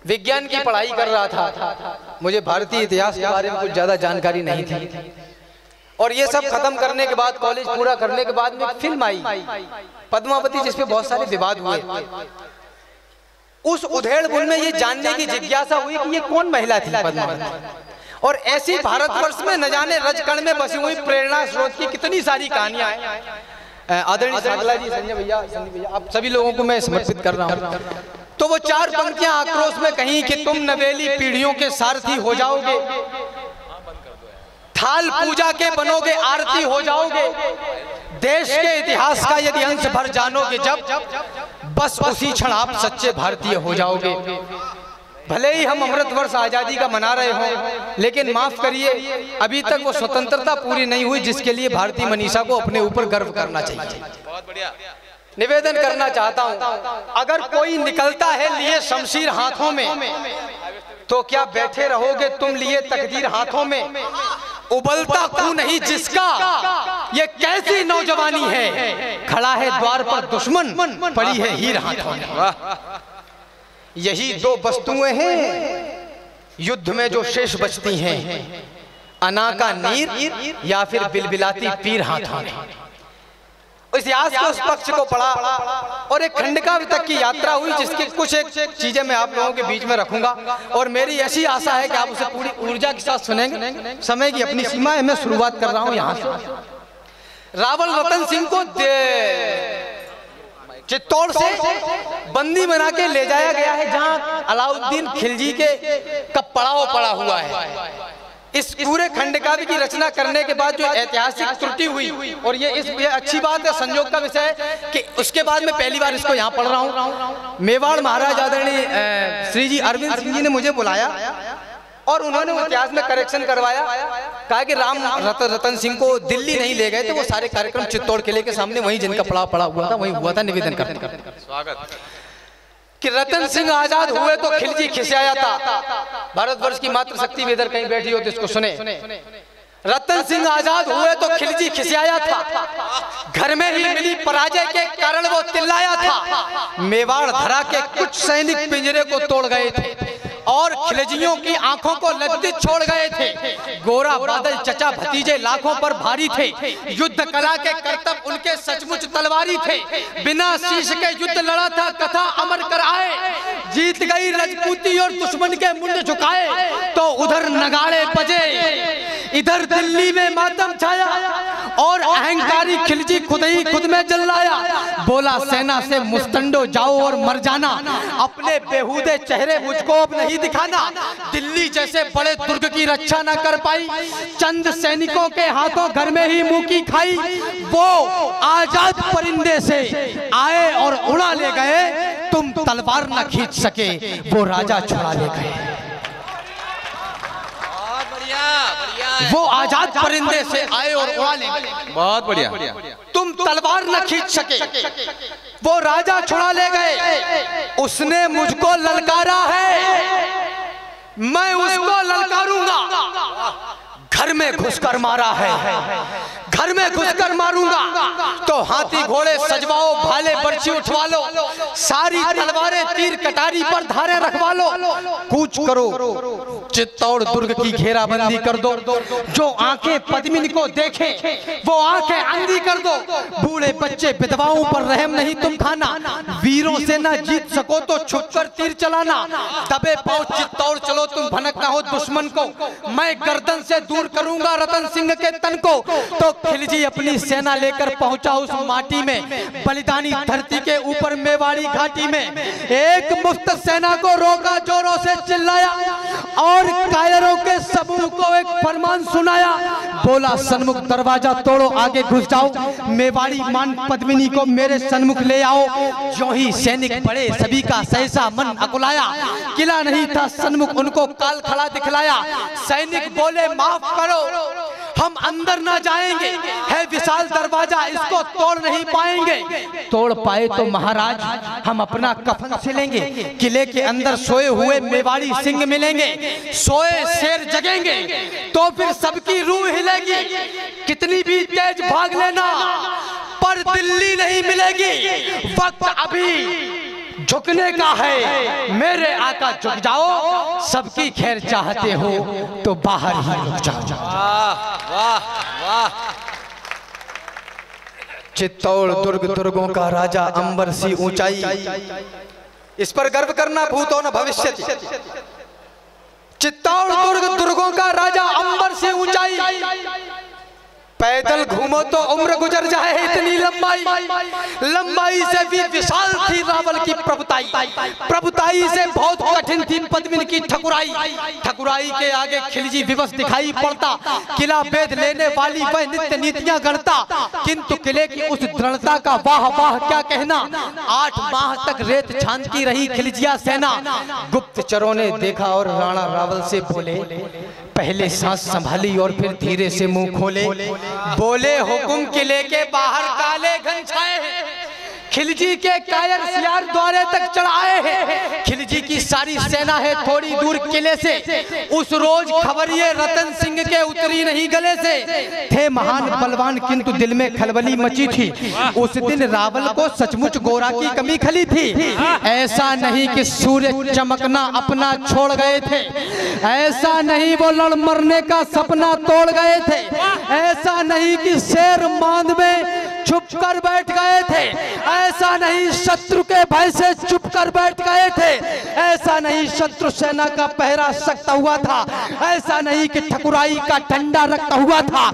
विज्ञान की पढ़ाई कर रहा था, मुझे भारतीय इतिहास के बारे में कुछ ज्यादा जानकारी नहीं थी। और ये सब खत्म करने के बाद, कॉलेज पूरा करने के बाद में फिल्म आई पद्मावती, जिसपे बहुत सारे विवाद हुए। उस उधेड़-बुन में ये जानने की जिज्ञासा हुई कि ये कौन महिला थी पद्मावती, और ऐसी भारतवर्ष में न जाने रजकण में बसी हुई प्रेरणा स्रोत की कितनी सारी कहानियां हैं। आदरणीय सांगला जी, संजय भैया, आप सभी लोगों को मैं समर्पित कर रहा हूं। तो वो 4 पंक्तियां आक्रोश में कहीं कि तुम नवेली पीढ़ियों के सारथी हो जाओगे, थाल पूजा के बनोगे, आरती हो जाओगे, देश के इतिहास का यदि अंश भर जानोगे जब, बस उसी क्षण आप सच्चे भारतीय हो जाओगे। भले ही हम अमृत वर्ष आजादी का मना रहे हों, लेकिन माफ करिए, अभी तक वो स्वतंत्रता पूरी नहीं हुई जिसके लिए भारतीय मनीषा को अपने ऊपर गर्व करना चाहिए। बहुत बढ़िया। निवेदन करना चाहता हूं, अगर कोई निकलता है लिए शमशीर हाथों में, तो क्या बैठे रहोगे तुम लिए तकदीर हाथों में? उबलता खून नहीं जिसका, ये कैसी नौजवानी है, खड़ा है द्वार पर दुश्मन, पड़ी है हीर हाथों में। यही 2 वस्तुएं हैं युद्ध में जो शेष बचती हैं, अना का नीर या फिर बिलबिलाती पीर हाथों में। इतिहास के उस पक्ष को पढ़ा और एक खंडका तक की यात्रा हुई, जिसकी कुछ एक चीजें मैं आप लोगों के बीच में रखूंगा, और मेरी ऐसी आशा है कि आप उसे पूरी ऊर्जा के साथ सुनेंगे। समय की अपनी सीमा है, मैं शुरुआत कर रहा हूं यहां से। रावल रतन सिंह को चित्तौड़ से बंदी बना के ले जाया गया है, जहां अलाउद्दीन खिलजी के का पड़ाव पड़ा हुआ है। इस पूरे खंडकाव्य की रचना करने के बाद जो ऐतिहासिक त्रुटि हुई, और ये अच्छी बात है, संयोग का विषय है कि उसके बाद में पहली बार इसको यहाँ पढ़ रहा हूँ। मेवाड़ महाराज आदरणीय श्री जी अरविंद सिंह जी ने मुझे बुलाया और उन्होंने इतिहास में करेक्शन करवाया। कहा कि राम रतन सिंह को दिल्ली नहीं ले गए थे, वो सारे कार्यक्रम चित्तौड़ किले के सामने वहीं जिनका पड़ा हुआ था वहीं हुआ था। निवेदन करते स्वागत कि रतन सिंह आजाद हुए तो खिलजी खिसियाया था। भारतवर्ष की मातृशक्ति भी इधर कहीं बैठी हो तो इसको सुने। रतन सिंह आजाद हुए तो खिलजी खिसियाया था, घर में ही मिली पराजय के कारण वो चिल्लाया था। मेवाड़ धरा के कुछ सैनिक पिंजरे को तोड़ गए थे और खिलजियों की आंखों को लज्जित छोड़ गए थे। गोरा बादल चचा भतीजे लाखों पर भारी थे, युद्ध कला के करतब उनके सचमुच तलवारी थे। बिना शीश के युद्ध लड़ा था, कथा अमर कर आए, जीत गई रजपूती और दुश्मन के मुंड झुकाए। तो उधर नगाड़े बजे, इधर दिल्ली में मातम छाया, और अहंकारी खिलजी खुद ही खुद में जल्लाया। बोला सेना से मुस्तंडो जाओ और मर जाना, अपने बेहूदे चेहरे मुझको अब नहीं दिखाना। दिल्ली जैसे बड़े दुर्ग की रक्षा न कर पाई, चंद सैनिकों के हाथों घर में ही मुंह की खाई। वो आजाद परिंदे से आए और उड़ा ले गए, तुम तलवार न खींच सके, वो राजा छुड़ा ले गए। वो आजाद परिंदे से आए और उड़ा ले गए, बहुत बढ़िया। तुम तलवार न खींच सके, वो राजा छुड़ा ले गए। उसने मुझको ललकारा है, मैं उसको ललकारूंगा। घर में घुसकर मारा है, घर में घुसकर मारूंगा। तो हाथी घोड़े सजवाओ, भाले बर्छी उठवा लो, सारी तलवारें तीर कटारी पर धारे रखवा लो। कूच करो, चित्तौड़ दुर्ग की घेराबंदी कर दो। जो आंखें पद्मिनी को देखें वो आंखें अंधी कर दो। बूढ़े बच्चे विधवाओं पर रहम नहीं तुम खाना, वीरों से ना जीत सको तो छुपकर तीर चलाना। दबे पाओ चित्तौड़ चलो, तुम भनक ना हो दुश्मन को, मैं गर्दन से दूर करूंगा रतन सिंह के तन को। तो खिलजी अपनी सेना लेकर पहुंचा उस माटी में, बलिदानी धरती के ऊपर मेवाड़ी घाटी में। एक मुफ्त सेना को रोका, जोरों से चिल्लाया और कायरों के समूह को एक फरमान सुनाया। बोला सन्मुख दरवाजा तोड़ो, आगे घुस जाओ, मेवाड़ी मान पद्मिनी को मेरे सन्मुख ले आओ। जो ही सैनिक बड़े सभी का सहसा मन अकुलाया, किला नहीं था सन्मुख उनको काल खड़ा दिखलाया। सैनिक बोले माफ करो, हम अंदर ना जाएंगे, है विशाल दरवाजा, इसको तोड़ नहीं पाएंगे। तोड़ पाए तो महाराज हम अपना कफन सिलेंगे, किले के अंदर सोए हुए मेवाड़ी सिंह मिलेंगे। सोए शेर जगेंगे तो फिर सबकी रूह हिलेगी। कितनी भी तेज भाग लेना पर दिल्ली नहीं मिलेगी। वक्त अभी झुकने का है, मेरे आका झुक जाओ, सबकी खैर चाहते हो तो बाहर ही रुक जाओ। वाह वाह। चित्तौड़ दुर्ग दुर्गों का राजा, अंबर सी ऊंचाई, इस पर गर्व करना भूतो न भविष्य। चित्तौड़ दुर्ग दुर्गों का राजा, अंबर से ऊंचाई, पैदल घूमो तो उम्र गुजर जाए, इतनी लंबाई से भी विशाल थी रावल की प्रभुताई, प्रभुताई से बहुत कठिन थी पद्मिनी की ठकुराई के आगे खिलजी विवश दिखाई पड़ता। किला बेद लेने वाली वह नित्य नीतियां गढ़ता, किंतु किले की उस दृढ़ता का वाह वाह क्या कहना। 8 माह तक रेत छानती रही खिलजिया सेना। गुप्तचरों ने देखा और राणा रावल से बोले, पहले सांस संभाली और फिर धीरे से मुंह खोले, बोले हुकुम किले के बाहर काले घन छाए हैं, खिलजी के कायर सियार द्वारे तक चढ़ाए हैं। खिलजी की सारी सेना है थोड़ी दूर किले से। उस रोज खबरिये रतन सिंह के उतरी नहीं गले से। थे महान बलवान किंतु दिल में खलबली मची थी। उस दिन रावल को सचमुच गोरा की कमी खली थी। ऐसा नहीं कि सूर्य चमकना अपना छोड़ गए थे, ऐसा नहीं वो लड़ मरने का सपना तोड़ गए थे, ऐसा नहीं कि शेर मांद में छुप कर बैठ गए थे, ऐसा नहीं शत्रु के भय से चुप कर बैठ गए थे, ऐसा नहीं शत्रु सेना का पहरा सकता हुआ था, ऐसा नहीं कि ठकुराई का डंडा रखता हुआ था,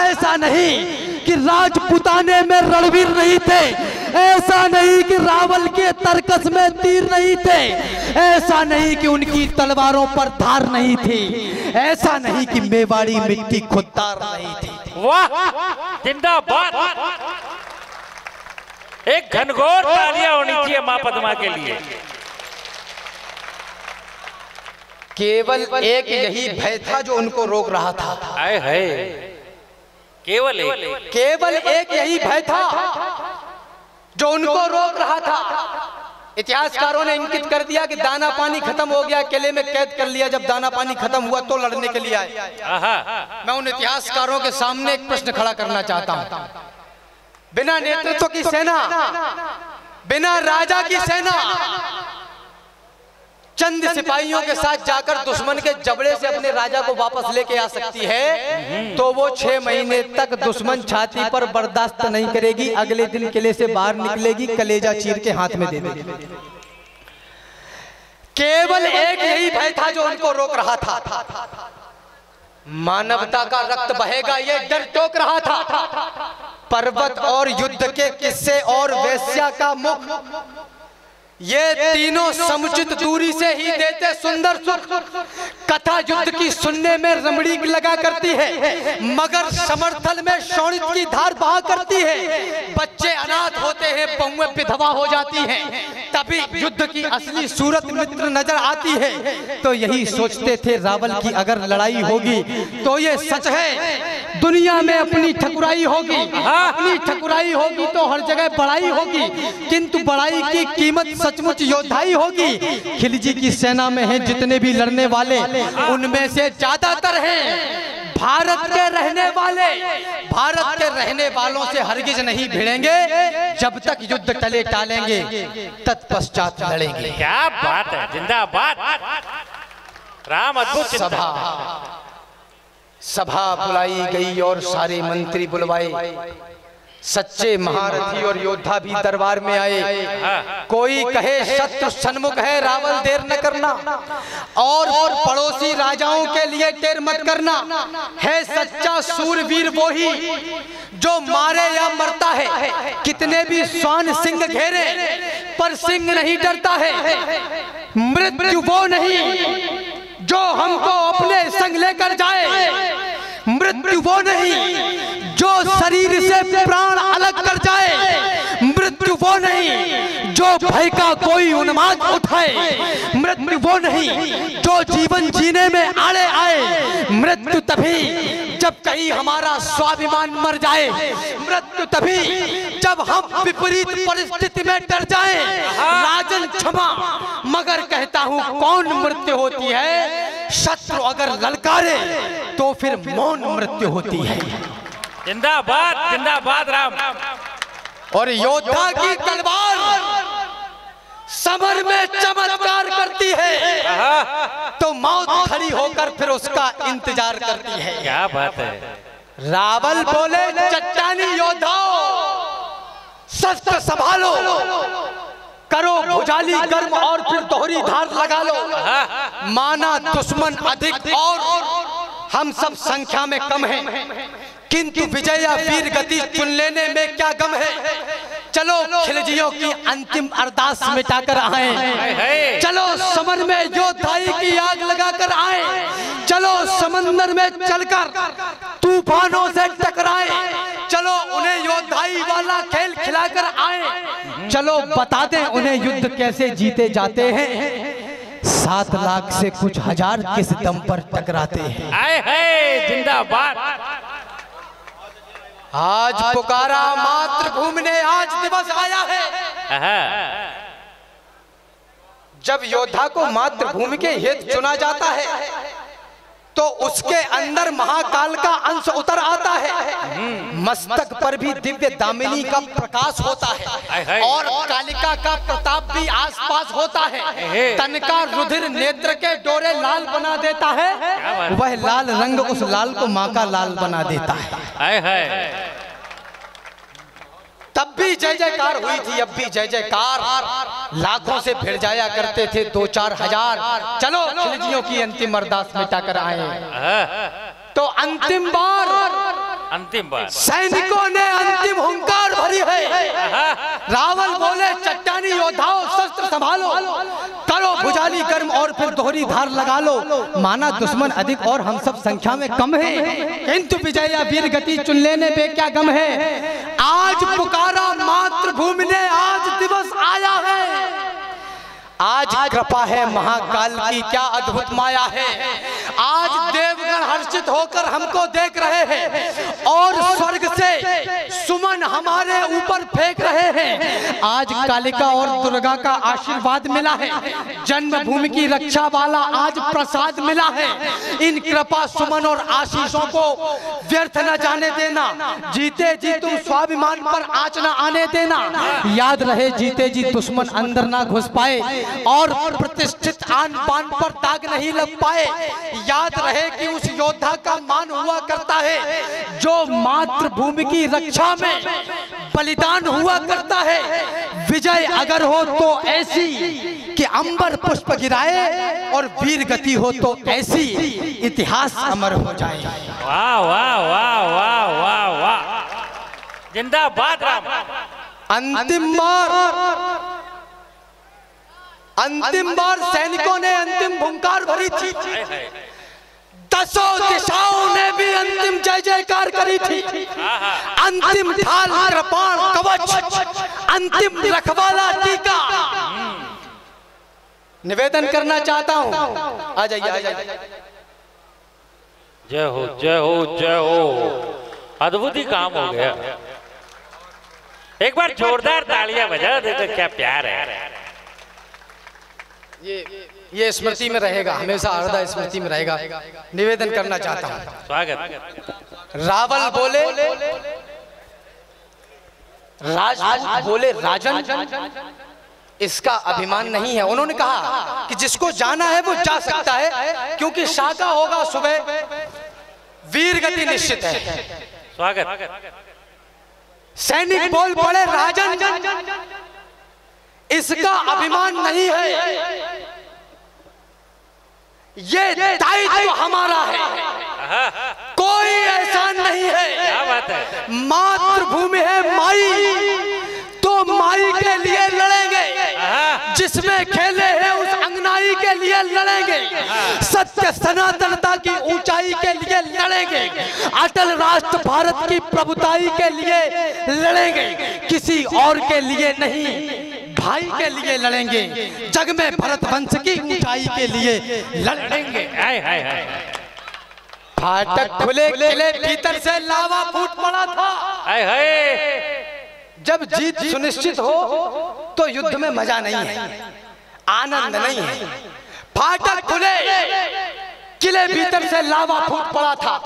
ऐसा नहीं कि राजपुताने में रणवीर नहीं थे, ऐसा नहीं कि रावल के तरकस में तीर नहीं थे, ऐसा नहीं कि उनकी तलवारों पर धार नहीं थी, ऐसा नहीं कि मेवाड़ी मिट्टी खुददार नहीं थी। वाह, जिंदाबाद। एक घनघोर तालियां होनी चाहिए मां पद्मा के लिए। केवल एक यही भय था जो उनको रोक रहा था। आए है, केवल एक यही भय था जो उनको रोक रहा था। इतिहासकारों ने इंगित कर दिया कि दाना पानी खत्म हो गया, किले में कैद कर लिया। जब दाना पानी खत्म हुआ तो लड़ने के लिए आए। मैं उन इतिहासकारों के सामने एक प्रश्न खड़ा करना चाहता हूं। बिना नेतृत्व की सेना, बिना राजा की सेना चंद सिपाहियों के साथ जाकर दुश्मन के जबड़े से अपने राजा को वापस लेके आ सकती है, तो वो 6 महीने तक दुश्मन छाती पर बर्दाश्त नहीं करेगी। अगले दिन किले से बाहर निकलेगी, कलेजा चीर के हाथ में दे देगी। केवल एक यही भय था जो उनको रोक रहा था। मानवता का रक्त बहेगा ये डर टोक रहा था। पर्वत और युद्ध के किस्से और वेश्या का मुख, ये तीनों समुचित दूरी से ही देते सुंदर सुख। कथा युद्ध की सुनने में रमणी लगा करती है, मगर समर्थन में शोणित की धार बहा करती है। बच्चे अनाथ होते हैं, बहुएं विधवा हो जाती हैं, तभी युद्ध की असली सूरत मित्र नजर आती है। तो यही सोचते थे रावल की अगर लड़ाई होगी तो ये सच है दुनिया में अपनी ठकुराई होगी, अपनी ठकुराई होगी तो हर जगह बड़ाई होगी, किंतु बड़ाई की कीमत सचमुच योद्धाई होगी। खिलजी की सेना में हैं जितने भी लड़ने वाले, उनमें से ज्यादातर हैं भारत के रहने वाले। भारत के रहने वालों से हरगिज नहीं भिड़ेंगे, जब तक युद्ध टले टालेंगे तत्पश्चात लड़ेंगे। क्या बात है, जिंदाबाद राम। अद्भुत सभा बुलाई गई और सारे मंत्री बुलवाए। सच्चे महारथी और योद्धा भी दरबार में आए। कोई कहे शत्रु सन्मुख है, रावल देर न करना, और पड़ोसी राजाओं के लिए टेर मत करना। है सच्चा सूरवीर वो ही जो मारे या मरता है। कितने भी स्वान सिंह घेरे पर सिंह नहीं डरता है। मृत्यु वो नहीं जो हमको अपने संग लेकर जाए, मृत्यु वो नहीं जो शरीर से प्राण अलग कर जाए, मृत्यु वो नहीं जो भय का कोई उन्माद उठाए, मृत्यु वो नहीं जो जीवन जीने में आड़े आए। मृत्यु तभी जब कहीं हमारा स्वाभिमान मर जाए, मृत्यु तभी जब हम विपरीत परिस्थिति में डर जाएं। राजन क्षमा, मगर कहता हूं कौन मृत्यु होती है? शत्रु अगर ललकारे तो फिर मौन मृत्यु होती है। जिंदाबाद, जिंदाबाद राम। और योद्धा की तलवार समर में चमत्कार करती है तो मौत खड़ी होकर फिर उसका इंतजार करती है। क्या बात है। रावल बोले चट्टानी योद्धाओं शस्त्र संभालो, करो भुजाली गर्म और फिर दोहरी धार लगा लो। माना दुश्मन अधिक और हम सब संख्या में कम हैं, किंतु विजय या वीर गति चुन लेने में क्या गम है। चलो खिलजियों की अंतिम अरदास मिटाकर आए, चलो समर में योद्धाई की आग लगाकर आए, चलो समंदर में चलकर तूफानों से टकराए, चलो उन्हें योद्धाई वाला खेल खिलाकर आए, चलो बता दें उन्हें युद्ध कैसे जीते जाते हैं। 7 लाख से कुछ हजार किस दम पर टकराते हैं। आए है जिंदाबाद। आज पुकारा मातृभूमि ने, आज दिवस आया है जब योद्धा को मातृभूमि के हित चुना जाता है तो उसके अंदर महाकाल का अंश उतर आता है, मस्तक पर भी दिव्य दामिनी का प्रकाश होता है और कालिका का प्रताप भी आसपास होता है। तन का रुधिर नेत्र के डोरे लाल बना देता है, वह लाल रंग उस लाल को माँ का लाल बना देता है। तब भी जय जयकार हुई थी, अब भी जय जयकार। लाखों से भिड़ जाया करते थे 2-4 हजार। चलो खिलजियों की अंतिम अरदास मिटा कर आए तो अंतिम बार सैनिकों ने अंतिम हुंकार भरी है। रावल बोले चट्टानी योद्धाओं शस्त्र संभालो, करो भुजाली गर्म और फिर दोहरी धार लगा लो। माना दुश्मन अधिक और हम सब संख्या में कम है, किंतु विजय या वीर गति चुन लेने पे क्या गम है। आज पुकारा मातृभूमि ने, आज दिवस आया है, आज कृपा है महाकाल की, क्या अद्भुत माया है। आज देवगण हर्षित होकर हमको देख रहे हैं और स्वर्ग से सुमन हमारे ऊपर फेंक रहे हैं। आज कालिका और दुर्गा का आशीर्वाद मिला है, जन्मभूमि की रक्षा वाला आज प्रसाद मिला है। इन कृपा सुमन और आशीषों को व्यर्थ न जाने देना, जीते जी तुम स्वाभिमान पर आँच न आने देना। याद रहे जीते जी दुश्मन अंदर ना घुस पाए और प्रतिष्ठित आन बान पर दाग नहीं लग पाए। याद रहे कि उस योद्धा का मान हुआ करता है जो मातृभूमि की रक्षा में बलिदान हुआ करता है। विजय अगर हो तो ऐसी कि अंबर पुष्प गिराए और वीर गति हो तो ऐसी इतिहास अमर हो जाए। वाह वाह वाह वाह वाह वाह, जिंदाबाद राम। अंतिम बार सैनिकों ने अंतिम हुंकार भरी थी, 10 दिशाओं ने भी अंतिम जय जयकार करी थी। अंतिम ढाल कृपाण कवच, अंतिम रखवाला टीका। निवेदन करना चाहता हूं, आ जाइए आ जाइए। जय हो जय हो जय हो, अद्भुत ही काम हो गया। एक बार जोरदार तालियां बजा दे तो क्या प्यार है। ये स्मृति में रहेगा, हमेशा हृदय स्मृति में रहेगा। निवेदन करना चाहता हूँ। स्वागत। रावल बोले बोले राजन, इसका अभिमान नहीं है। उन्होंने कहा कि जिसको जाना है वो जा सकता है, क्योंकि शाका होगा सुबह, वीर गति निश्चित है। स्वागत। सैनिक बोल पड़े राजन, इसका अभिमान नहीं है, ये दायित्व हमारा है, कोई एहसान नहीं है। क्या बात है। मातृभूमि है माई, तो माई के लिए लड़ेंगे, जिसमें खेले हैं उस अंगनाई के लिए लड़ेंगे, सत्य सनातनता की ऊंचाई के लिए लड़ेंगे, अटल राष्ट्र भारत की प्रभुताई के लिए लड़ेंगे, किसी और के लिए नहीं, भाई के लिए लड़ेंगे, जग में भरत वंश की ऊंचाई के लिए लड़ेंगे। फाटक खुले किले भीतर से लावा फूट पड़ा था। जब जीत सुनिश्चित हो तो युद्ध में मजा नहीं है, आनंद नहीं है। फाटक खुले किले भीतर से लावा फूट पड़ा था,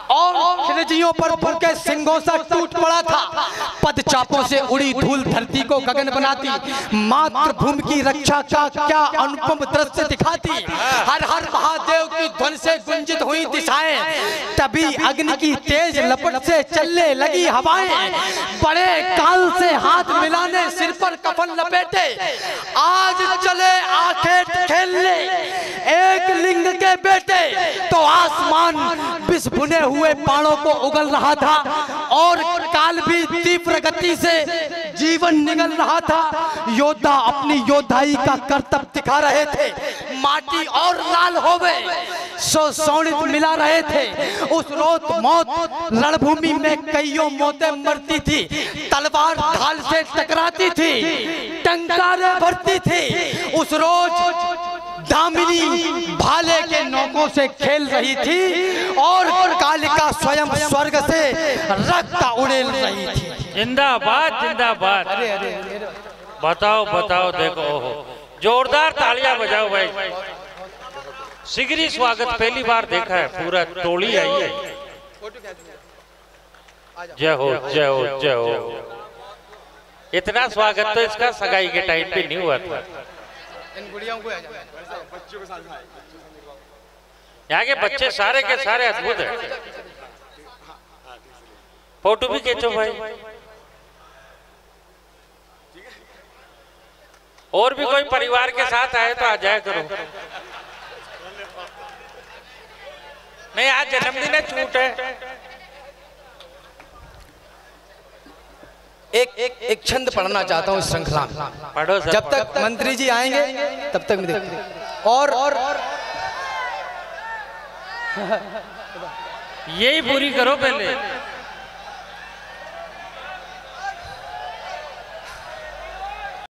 और खिलजियों पर भूखे सिंगों सा टूट पड़ा था। पदचापों से उड़ी धूल धरती को गगन बनाती, मातृभूमि की रक्षा का क्या अनुपम दृश्य दिखाती। हर हर महादेव की ध्वनि से गुंजित हुई दिशाएं, तभी अग्नि की तेज लपट से चलने लगी हवाएं। बड़े काल से हाथ मिलाने, सिर पर कफन लपेटे, आज चले आखेट खेलने एक लिंग के बेटे। तो आसमान बिस बुने हुए बाणों को उगल रहा था और काल भी तीव्र गति से जीवन निगल रहा था। योद्धा अपनी योद्धाई का करतब दिखा रहे थे, माटी और लाल हो गए शोणित मिला रहे थे। उस रोज मौत रणभूमि में कईयों मौतें मरती थी, तलवार ढाल से टकराती थी, टंकारे भरती थी। उस रोज दामिनी भाले के नौकों से खेल रही थी और कालिका स्वयं स्वर्ग से रक्त उड़ेल रही थी। जिंदाबाद जिंदाबाद। बताओ बताओ, देखो जोरदार तालियां बजाओ भाई। सिगरी स्वागत पहली बार देखा है, पूरा टोली आई है। जय हो जय हो जय हो। इतना स्वागत तो इसका सगाई के टाइम पे नहीं हुआ था। यहाँ के बच्चे सारे के सारे अद्भुत हैं। फोटो भी खींचो भाई। और भी कोई परिवार के साथ आए तो आ जाया करो। नहीं, आज जन्मदिन है, छूट है। एक छंद पढ़ना चाहता हूँ इस श्रृंखला में। पढ़ो सर, जब तक मंत्री जी आएंगे तब तक मैं और यही पूरी करो पहले।